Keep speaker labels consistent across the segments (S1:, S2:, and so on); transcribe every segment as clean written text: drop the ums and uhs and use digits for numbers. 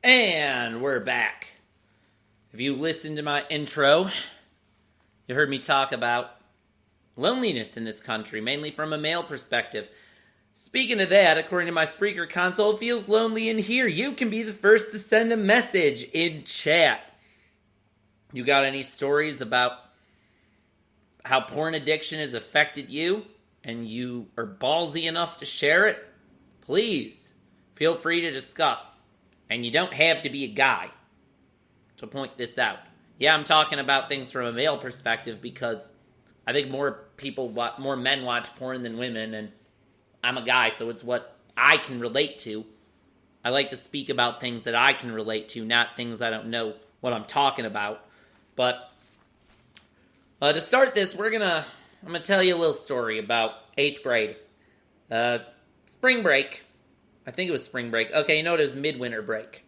S1: And we're back. If you listened to my intro, you heard me talk about loneliness in this country, mainly from a male perspective. Speaking of that, according to my Spreaker console, it feels lonely in here. You can be the first to send a message in chat. You got any stories about how porn addiction has affected you, and you are ballsy enough to share it? Please, feel free to discuss. And you don't have to be a guy to point this out. Yeah, I'm talking about things from a male perspective because I think more men watch porn than women, and I'm a guy, so it's what I can relate to. I like to speak about things that I can relate to, not things I don't know what I'm talking about. But to start this, I'm gonna tell you a little story about 8th grade. Spring break. I think it was spring break. Okay, you know it was midwinter break.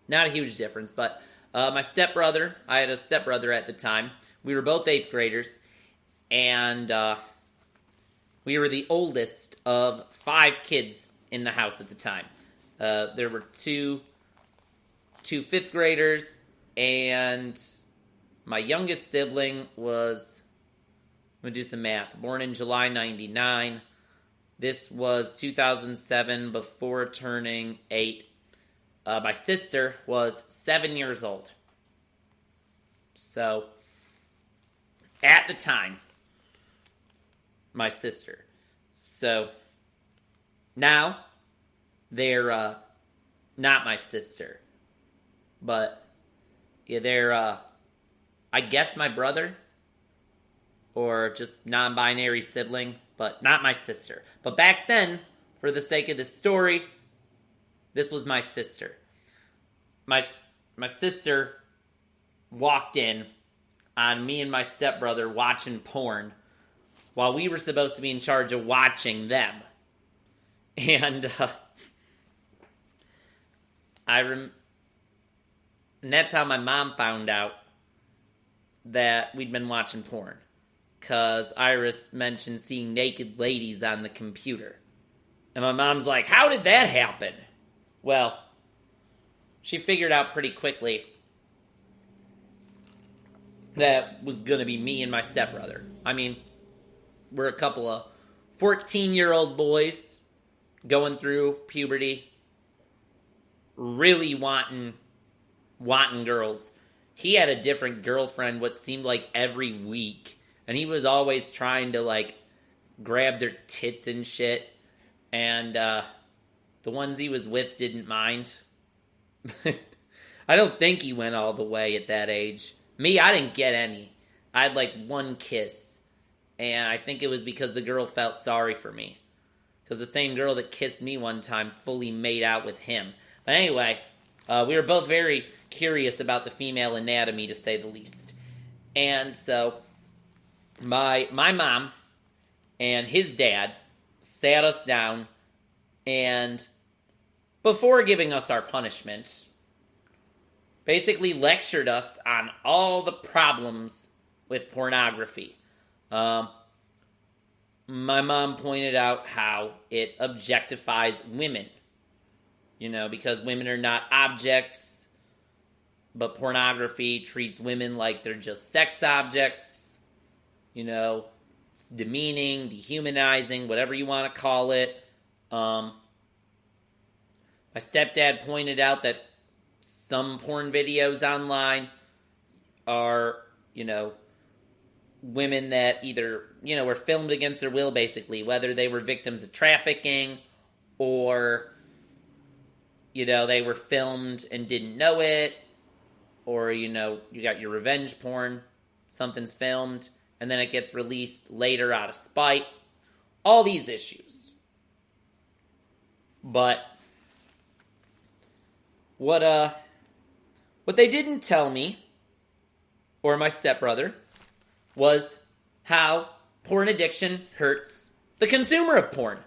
S1: Not a huge difference, but my stepbrother, I had a stepbrother at the time. We were both 8th graders, and we were the oldest of 5 kids in the house at the time. There were two 5th graders, and my youngest sibling was, I'm going to do some math, born in July 99. This was 2007, before turning 8. My sister was 7 years old. So, at the time, my sister. So, now, they're not my sister. But, yeah, they're, I guess my brother, or just non-binary sibling, but not my sister. But back then, for the sake of this story, this was my sister. My sister walked in on me and my stepbrother watching porn while we were supposed to be in charge of watching them. And and that's how my mom found out that we'd been watching porn. Because Iris mentioned seeing naked ladies on the computer. And my mom's like, how did that happen? Well, she figured out pretty quickly that was going to be me and my stepbrother. I mean, we're a couple of 14-year-old boys going through puberty, really wanting girls. He had a different girlfriend what seemed like every week. And he was always trying to, grab their tits and shit. And the ones he was with didn't mind. I don't think he went all the way at that age. Me, I didn't get any. I had, one kiss. And I think it was because the girl felt sorry for me. Because the same girl that kissed me one time fully made out with him. But anyway, we were both very curious about the female anatomy, to say the least. And so my mom and his dad sat us down, and before giving us our punishment, basically lectured us on all the problems with pornography. My mom pointed out how it objectifies women, because women are not objects, but pornography treats women like they're just sex objects. It's demeaning, dehumanizing, whatever you want to call it. My stepdad pointed out that some porn videos online are, women that either, were filmed against their will, basically, whether they were victims of trafficking or, they were filmed and didn't know it, or, you got your revenge porn, something's filmed, and then it gets released later out of spite. All these issues. But what they didn't tell me, or my stepbrother, was how porn addiction hurts the consumer of porn.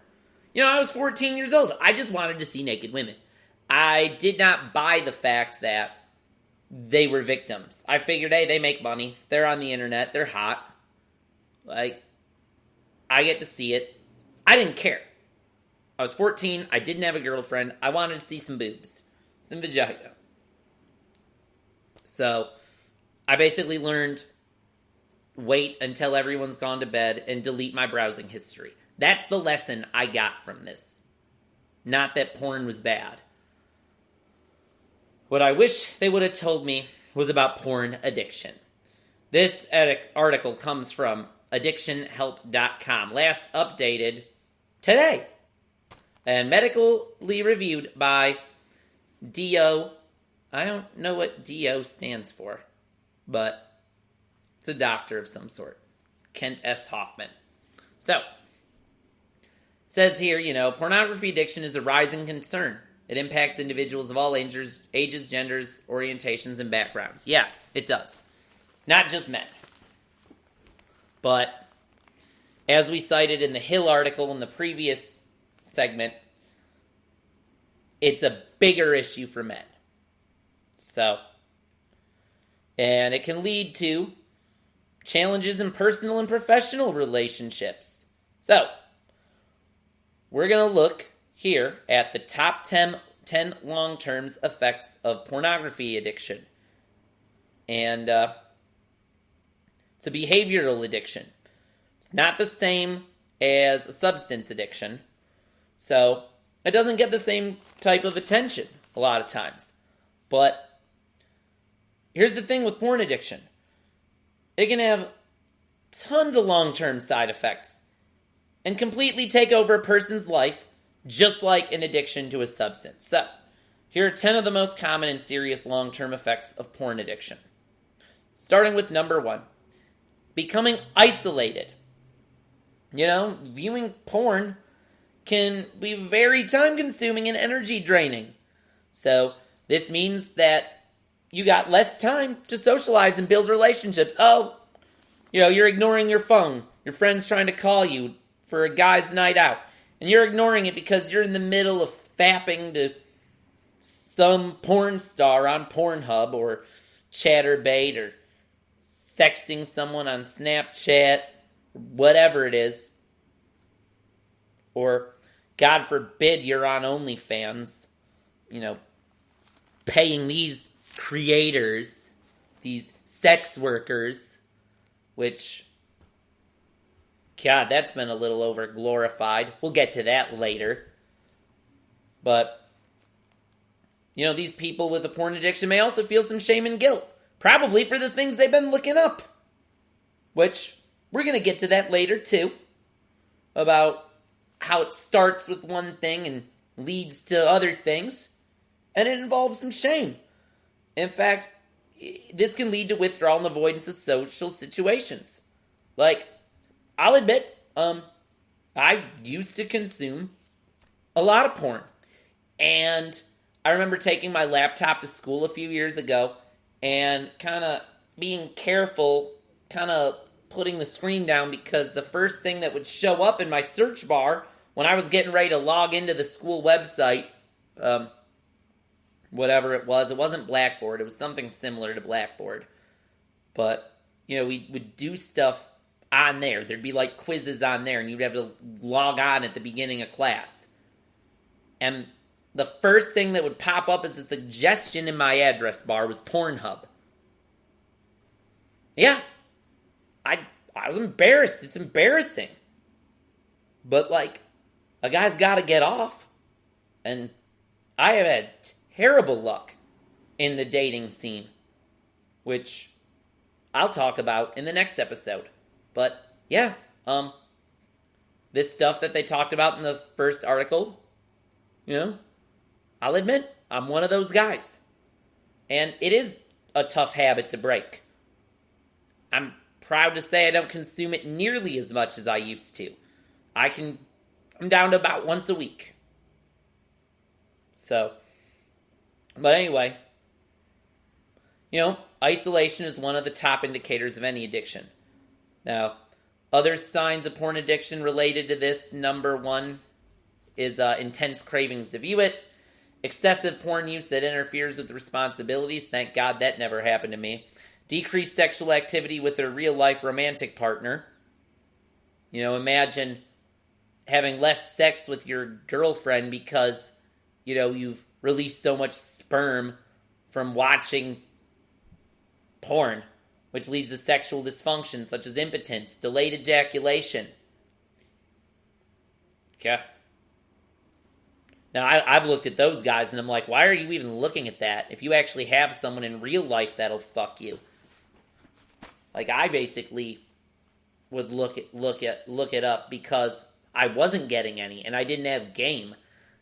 S1: I was 14 years old. I just wanted to see naked women. I did not buy the fact that they were victims. I figured, hey, they make money. They're on the internet. They're hot. I get to see it. I didn't care. I was 14. I didn't have a girlfriend. I wanted to see some boobs. some vagina. So I basically learned wait until everyone's gone to bed and delete my browsing history. That's the lesson I got from this. Not that porn was bad. What I wish they would have told me was about porn addiction. This article comes from addictionhelp.com, last updated today, and medically reviewed by D.O. I don't know what D.O. stands for, but it's a doctor of some sort. Kent S. Hoffman. So, says here, pornography addiction is a rising concern. It impacts individuals of all ages, genders, orientations, and backgrounds. Yeah, it does. Not just men. But, as we cited in the Hill article in the previous segment, it's a bigger issue for men. So, and it can lead to challenges in personal and professional relationships. So, we're going to look here at the top 10 long-term effects of pornography addiction. And it's a behavioral addiction. It's not the same as a substance addiction. So it doesn't get the same type of attention a lot of times. But here's the thing with porn addiction. It can have tons of long-term side effects and completely take over a person's life, just like an addiction to a substance. So, here are 10 of the most common and serious long-term effects of porn addiction. Starting with number 1, becoming isolated. Viewing porn can be very time-consuming and energy-draining. So, this means that you got less time to socialize and build relationships. You're ignoring your phone. Your friend's trying to call you for a guy's night out. And you're ignoring it because you're in the middle of fapping to some porn star on Pornhub or Chatterbait or sexting someone on Snapchat, whatever it is. Or, God forbid, you're on OnlyFans, paying these creators, these sex workers, which, God, that's been a little over glorified. We'll get to that later. But, these people with a porn addiction may also feel some shame and guilt. Probably for the things they've been looking up. Which, we're going to get to that later too. About how it starts with one thing and leads to other things. And it involves some shame. In fact, this can lead to withdrawal and avoidance of social situations. Like, I'll admit, I used to consume a lot of porn. And I remember taking my laptop to school a few years ago and kind of being careful, kind of putting the screen down because the first thing that would show up in my search bar when I was getting ready to log into the school website, whatever it wasn't Blackboard, it was something similar to Blackboard. But, we would do stuff on there. There'd be like quizzes on there and you'd have to log on at the beginning of class. And the first thing that would pop up as a suggestion in my address bar was Pornhub. Yeah. I was embarrassed. It's embarrassing. But a guy's got to get off. And I have had terrible luck in the dating scene, which I'll talk about in the next episode. But, yeah, this stuff that they talked about in the first article, I'll admit, I'm one of those guys. And it is a tough habit to break. I'm proud to say I don't consume it nearly as much as I used to. I'm down to about once a week. So, but anyway, isolation is one of the top indicators of any addiction. Now, other signs of porn addiction related to this, number 1 is intense cravings to view it. Excessive porn use that interferes with responsibilities. Thank God that never happened to me. Decreased sexual activity with their real-life romantic partner. Imagine having less sex with your girlfriend because, you've release so much sperm from watching porn, which leads to sexual dysfunction such as impotence, delayed ejaculation. Okay. Now, I've looked at those guys and I'm like, why are you even looking at that if you actually have someone in real life that'll fuck you? Like, I basically would look it up because I wasn't getting any and I didn't have game.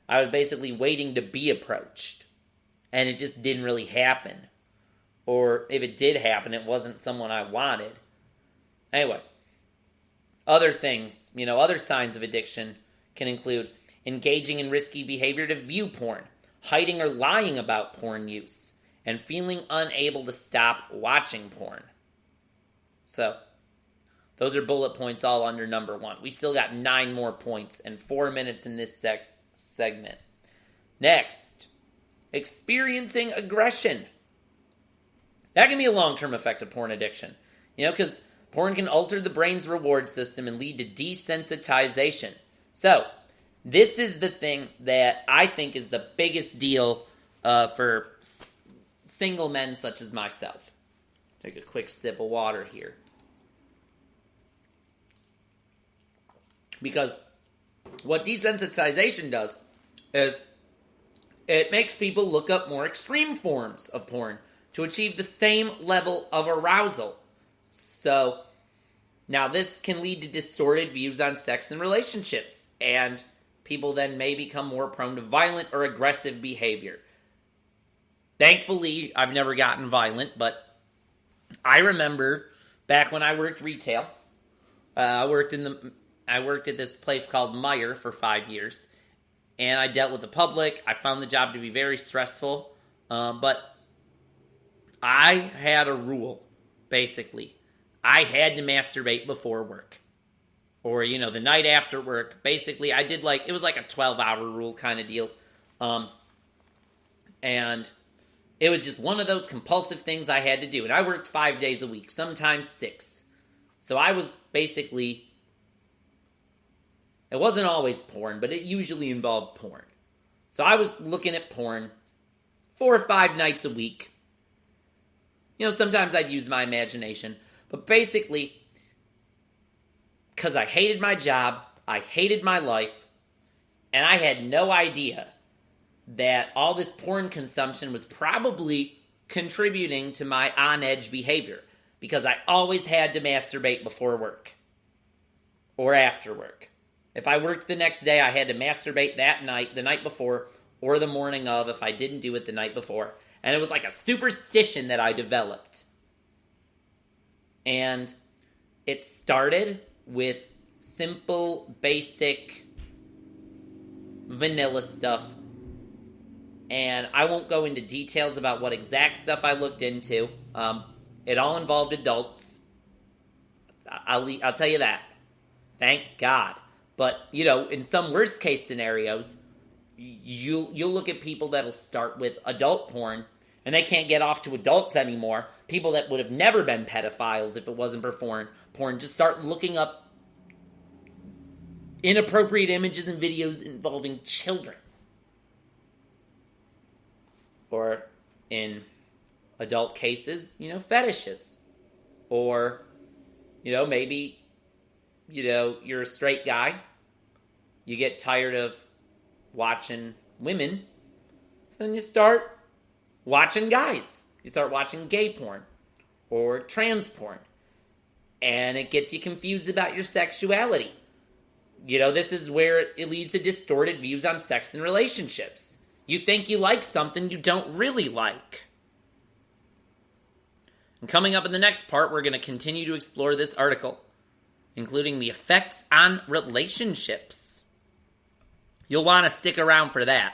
S1: I was basically waiting to be approached, and it just didn't really happen. Or if it did happen, it wasn't someone I wanted. Anyway, other things, other signs of addiction can include engaging in risky behavior to view porn, hiding or lying about porn use, and feeling unable to stop watching porn. So, those are bullet points all under number 1. We still got 9 more points and 4 minutes in this segment. Next, experiencing aggression. That can be a long-term effect of porn addiction. Because porn can alter the brain's reward system and lead to desensitization. So, this is the thing that I think is the biggest deal for single men such as myself. Take a quick sip of water here. Because what desensitization does is it makes people look up more extreme forms of porn to achieve the same level of arousal. So, now this can lead to distorted views on sex and relationships, and people then may become more prone to violent or aggressive behavior. Thankfully, I've never gotten violent, but I remember back when I worked retail, I worked at this place called Meijer for 5 years, and I dealt with the public. I found the job to be very stressful, but I had a rule, basically. I had to masturbate before work. Or, the night after work. Basically, I did it was like a 12-hour rule kind of deal. And it was just one of those compulsive things I had to do. And I worked 5 days a week, sometimes 6. So I was basically, it wasn't always porn, but it usually involved porn. So I was looking at porn 4 or 5 nights a week. Sometimes I'd use my imagination. But basically, because I hated my job, I hated my life, and I had no idea that all this porn consumption was probably contributing to my on-edge behavior, because I always had to masturbate before work or after work. If I worked the next day, I had to masturbate that night, the night before, or the morning of if I didn't do it the night before. And it was like a superstition that I developed. And it started with simple, basic, vanilla stuff. And I won't go into details about what exact stuff I looked into. It all involved adults. I'll tell you that. Thank God. But, in some worst case scenarios, you'll look at people that'll start with adult porn, and they can't get off to adults anymore. People that would have never been pedophiles if it wasn't for porn just start looking up inappropriate images and videos involving children. Or in adult cases, fetishes. Or, maybe, you're a straight guy. You get tired of watching women. So then you start watching guys. You start watching gay porn or trans porn. And it gets you confused about your sexuality. This is where it leads to distorted views on sex and relationships. You think you like something you don't really like. And coming up in the next part, we're going to continue to explore this article, including the effects on relationships. You'll want to stick around for that.